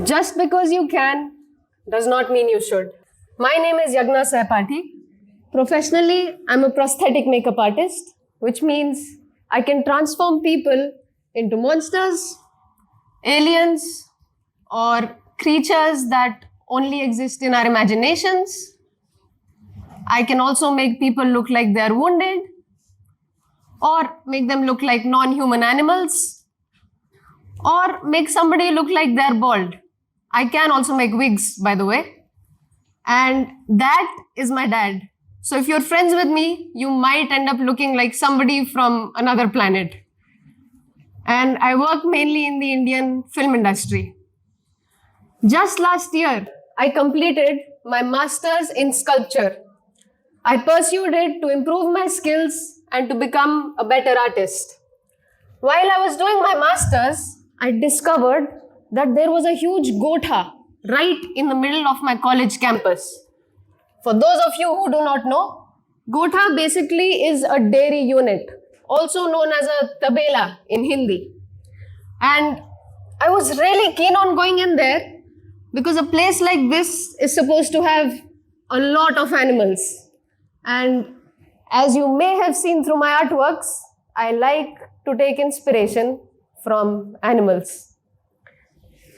Just because you can does not mean you should. My name is Yagna Sahapati. Professionally, I'm a prosthetic makeup artist, which means I can transform people into monsters, aliens, or creatures that only exist in our imaginations. I can also make people look like they're wounded, or make them look like non-human animals, or make somebody look like they're bald. I can also make wigs, by the way. And that is my dad. So if you're friends with me, you might end up looking like somebody from another planet. And I work mainly in the Indian film industry. Just last year, I completed my master's in sculpture. I pursued it to improve my skills and to become a better artist. While I was doing my master's, I discovered that there was a huge gotha right in the middle of my college campus. For those of you who do not know, gotha basically is a dairy unit, also known as a tabela in Hindi. And I was really keen on going in there because a place like this is supposed to have a lot of animals. And as you may have seen through my artworks, I like to take inspiration from animals.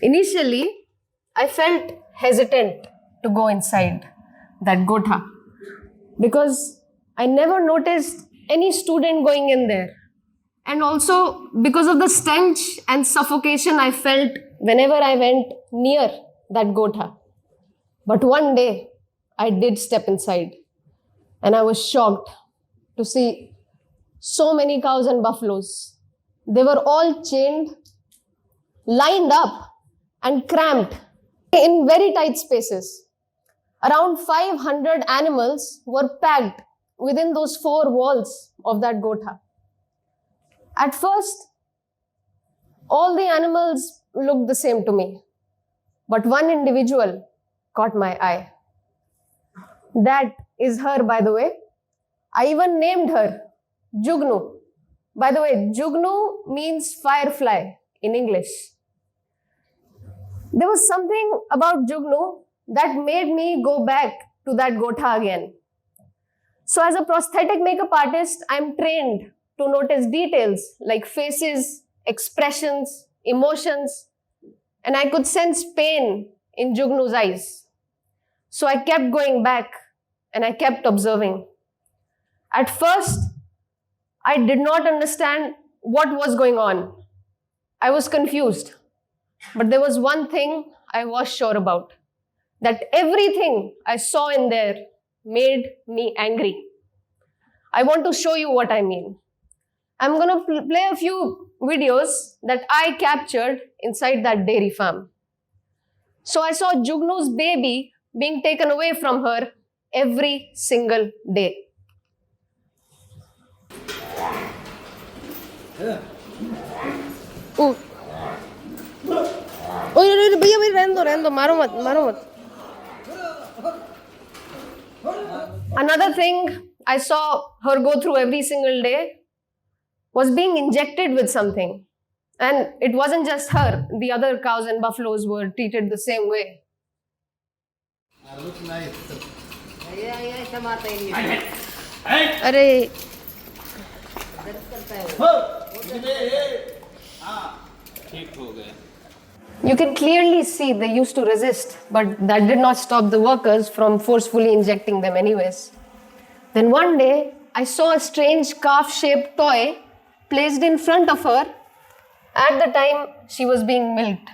Initially, I felt hesitant to go inside that gotha because I never noticed any student going in there. And also because of the stench and suffocation I felt whenever I went near that gotha. But one day, I did step inside and I was shocked to see so many cows and buffaloes. They were all chained, lined up, and cramped in very tight spaces. Around 500 animals were packed within those 4 walls of that gotha. At first, all the animals looked the same to me, but one individual caught my eye. That is her, by the way. I even named her Jugnu. By the way, Jugnu means firefly in English. There was something about Jugnu that made me go back to that gotha again. So as a prosthetic makeup artist, I'm trained to notice details like faces, expressions, emotions, and I could sense pain in Jugnu's eyes. So I kept going back and I kept observing. At first, I did not understand what was going on. I was confused. But there was one thing I was sure about, that everything I saw in there made me angry. I want to show you what I mean. I'm going to play a few videos that I captured inside that dairy farm. So I saw Jugnu's baby being taken away from her every single day. Ooh. भैया रहने दो मारो मत. Another thing I saw her go through every single day was being injected with something. And it wasn't just her, the other cows and buffaloes were treated the same way. अरे You can clearly see they used to resist, but that did not stop the workers from forcefully injecting them anyways. Then one day, I saw a strange calf-shaped toy placed in front of her at the time she was being milked.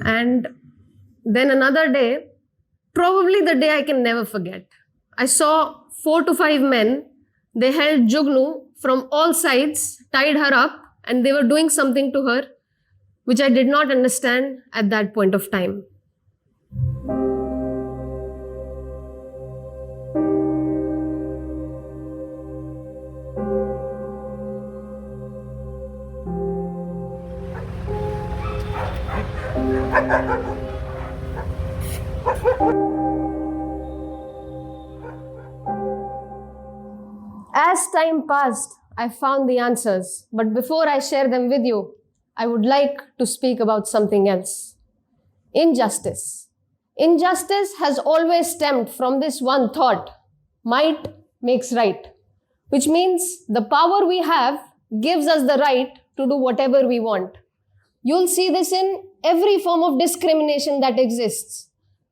And then another day, probably the day I can never forget, I saw 4 to 5 men. They held Jugnu from all sides, tied her up, and they were doing something to her, which I did not understand at that point of time. As time passed, I found the answers. But before I share them with you, I would like to speak about something else. Injustice. Injustice has always stemmed from this one thought: might makes right, which means the power we have gives us the right to do whatever we want. You'll see this in every form of discrimination that exists.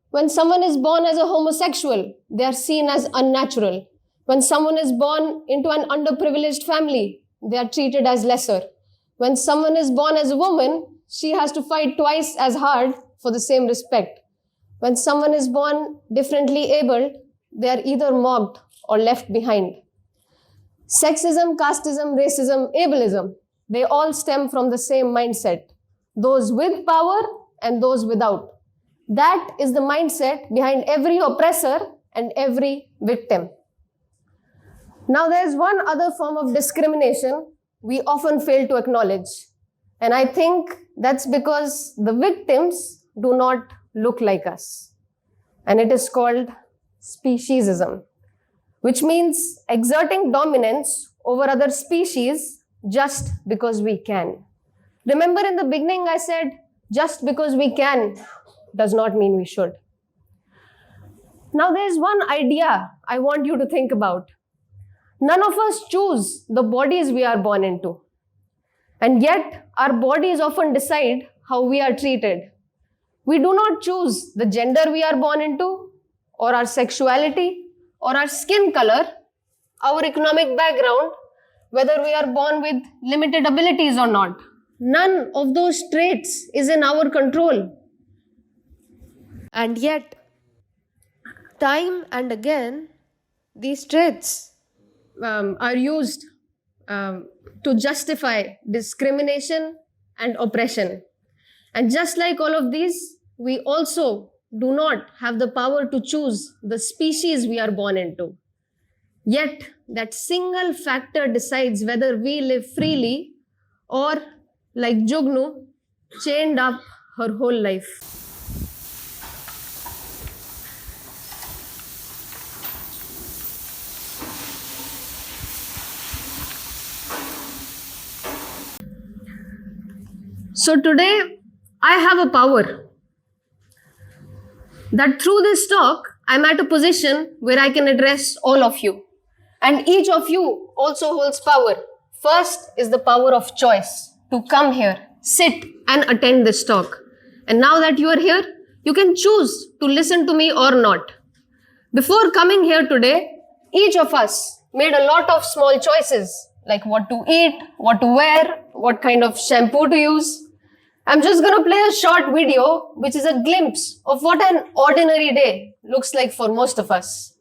When someone is born as a homosexual, they are seen as unnatural. When someone is born into an underprivileged family, they are treated as lesser. When someone is born as a woman, she has to fight twice as hard for the same respect. When someone is born differently abled, they are either mocked or left behind. Sexism, casteism, racism, ableism, they all stem from the same mindset. Those with power and those without. That is the mindset behind every oppressor and every victim. Now there's one other form of discrimination we often fail to acknowledge. And I think that's because the victims do not look like us. And it is called speciesism, which means exerting dominance over other species just because we can. Remember in the beginning I said, just because we can does not mean we should. Now there's one idea I want you to think about. None of us choose the bodies we are born into. And yet our bodies often decide how we are treated. We do not choose the gender we are born into, or our sexuality, or our skin color, our economic background, whether we are born with limited abilities or not. None of those traits is in our control. And yet, time and again, these traits are used to justify discrimination and oppression. And just like all of these, we also do not have the power to choose the species we are born into. Yet, that single factor decides whether we live freely or, like Jugnu, chained up her whole life. So today, I have a power that through this talk, I'm at a position where I can address all of you. And each of you also holds power. First is the power of choice, to come here, sit and attend this talk. And now that you are here, you can choose to listen to me or not. Before coming here today, each of us made a lot of small choices, like what to eat, what to wear, what kind of shampoo to use. I'm just going to play a short video, which is a glimpse of what an ordinary day looks like for most of us.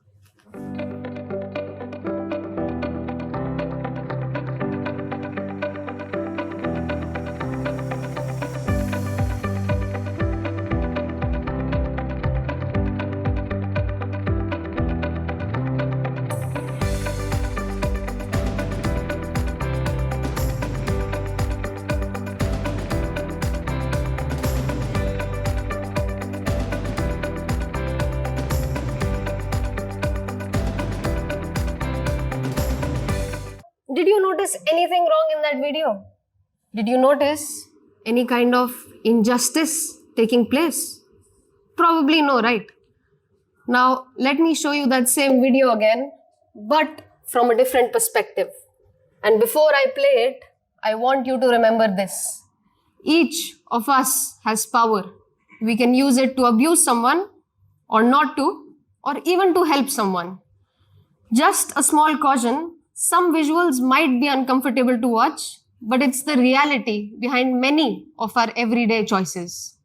Did you notice anything wrong in that video? Did you notice any kind of injustice taking place? Probably no, right? Now, let me show you that same video again, but from a different perspective. And before I play it, I want you to remember this. Each of us has power. We can use it to abuse someone, or not to, or even to help someone. Just a small caution. Some visuals might be uncomfortable to watch, but it's the reality behind many of our everyday choices.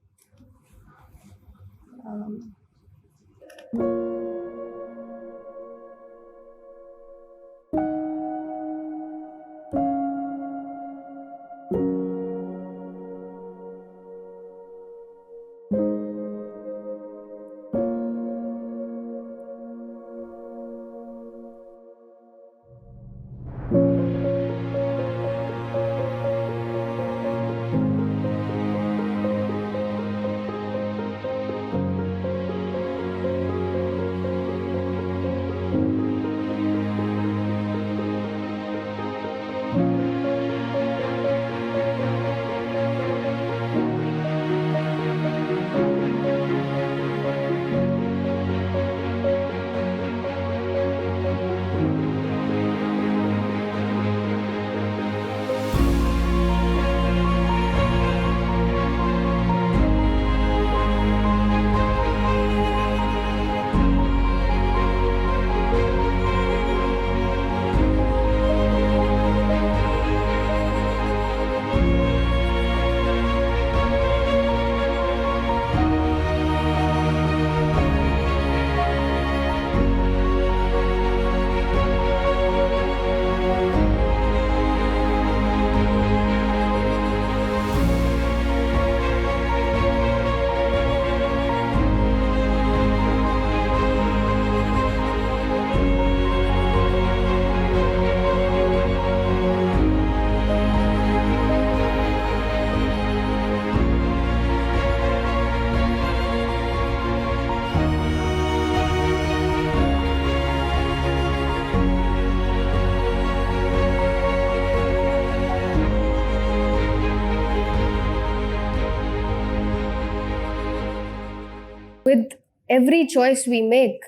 With every choice we make,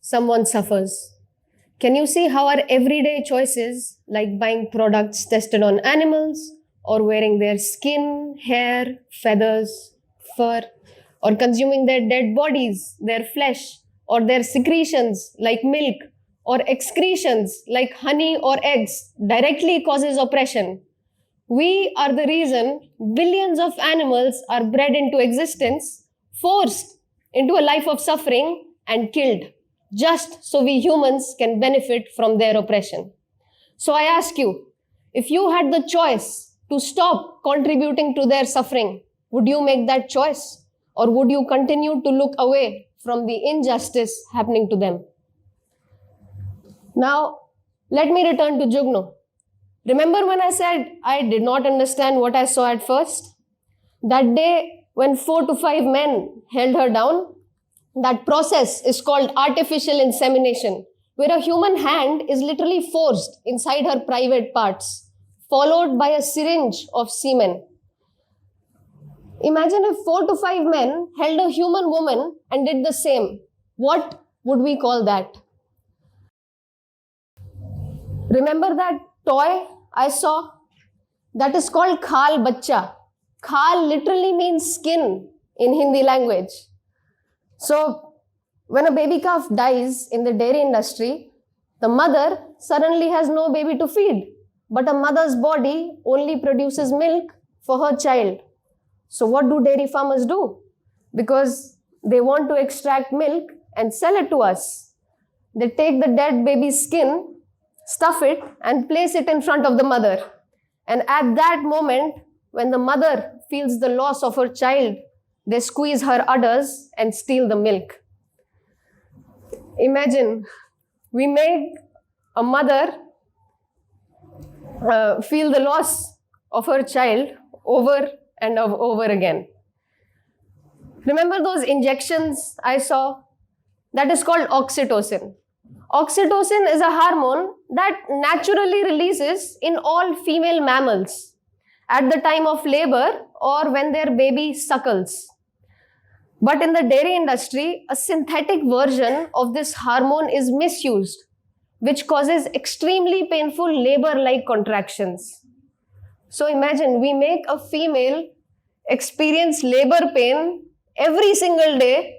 someone suffers. Can you see how our everyday choices, like buying products tested on animals, or wearing their skin, hair, feathers, fur, or consuming their dead bodies, their flesh, or their secretions like milk, or excretions like honey or eggs, directly causes oppression? We are the reason billions of animals are bred into existence, forced into a life of suffering, and killed, just so we humans can benefit from their oppression. So I ask you, if you had the choice to stop contributing to their suffering, would you make that choice? Or would you continue to look away from the injustice happening to them? Now, let me return to Jugnu. Remember when I said I did not understand what I saw at first? That day when 4 to 5 men held her down, that process is called artificial insemination, where a human hand is literally forced inside her private parts, followed by a syringe of semen. Imagine if 4 to 5 men held a human woman and did the same. What would we call that? Remember that toy I saw? That is called khal bacha. Khal literally means skin in Hindi language. So, when a baby calf dies in the dairy industry, the mother suddenly has no baby to feed, but a mother's body only produces milk for her child. So, what do dairy farmers do? Because they want to extract milk and sell it to us. They take the dead baby's skin, stuff it, and place it in front of the mother. And at that moment, when the mother feels the loss of her child, they squeeze her udders and steal the milk. Imagine, we make a mother feel the loss of her child over and over again. Remember those injections I saw? That is called oxytocin. Oxytocin is a hormone that naturally releases in all female mammals at the time of labor or when their baby suckles. But in the dairy industry, a synthetic version of this hormone is misused, which causes extremely painful labor-like contractions. So imagine we make a female experience labor pain every single day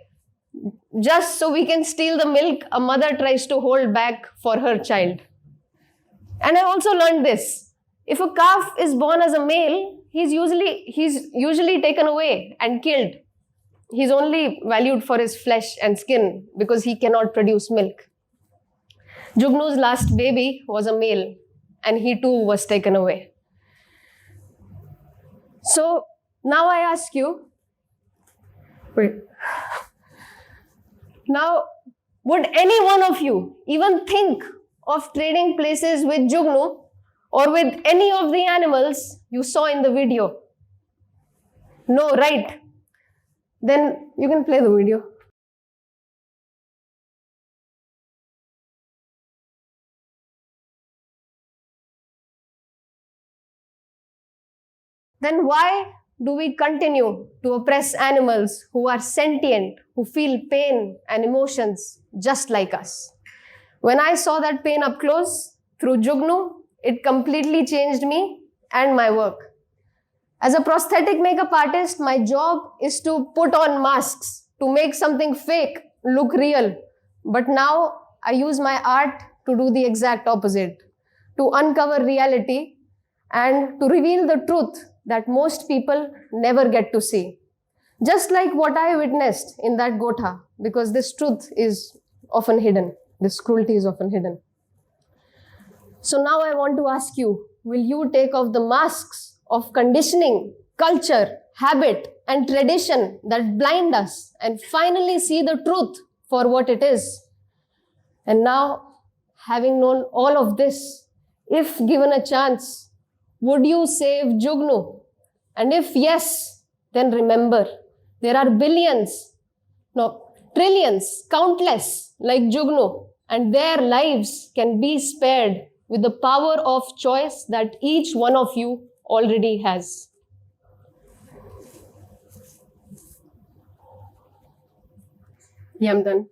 just so we can steal the milk a mother tries to hold back for her child. And I also learned this. If a calf is born as a male, he's usually taken away and killed. He's only valued for his flesh and skin because he cannot produce milk. Jugnu's last baby was a male, and he too was taken away. So now I ask you, now would any one of you even think of trading places with Jugnu or with any of the animals you saw in the video? No, right? Then you can play the video. Then why do we continue to oppress animals who are sentient, who feel pain and emotions just like us? When I saw that pain up close through Jugnu, it completely changed me and my work. As a prosthetic makeup artist, my job is to put on masks, to make something fake look real. But now I use my art to do the exact opposite, to uncover reality and to reveal the truth that most people never get to see. Just like what I witnessed in that Gotha, because this truth is often hidden, this cruelty is often hidden. So now I want to ask you, will you take off the masks of conditioning, culture, habit, and tradition that blind us and finally see the truth for what it is? And now, having known all of this, if given a chance, would you save Jugnu? And if yes, then remember, there are billions, no, trillions, countless like Jugnu, and their lives can be spared with the power of choice that each one of you already has. Yeah, I'm done.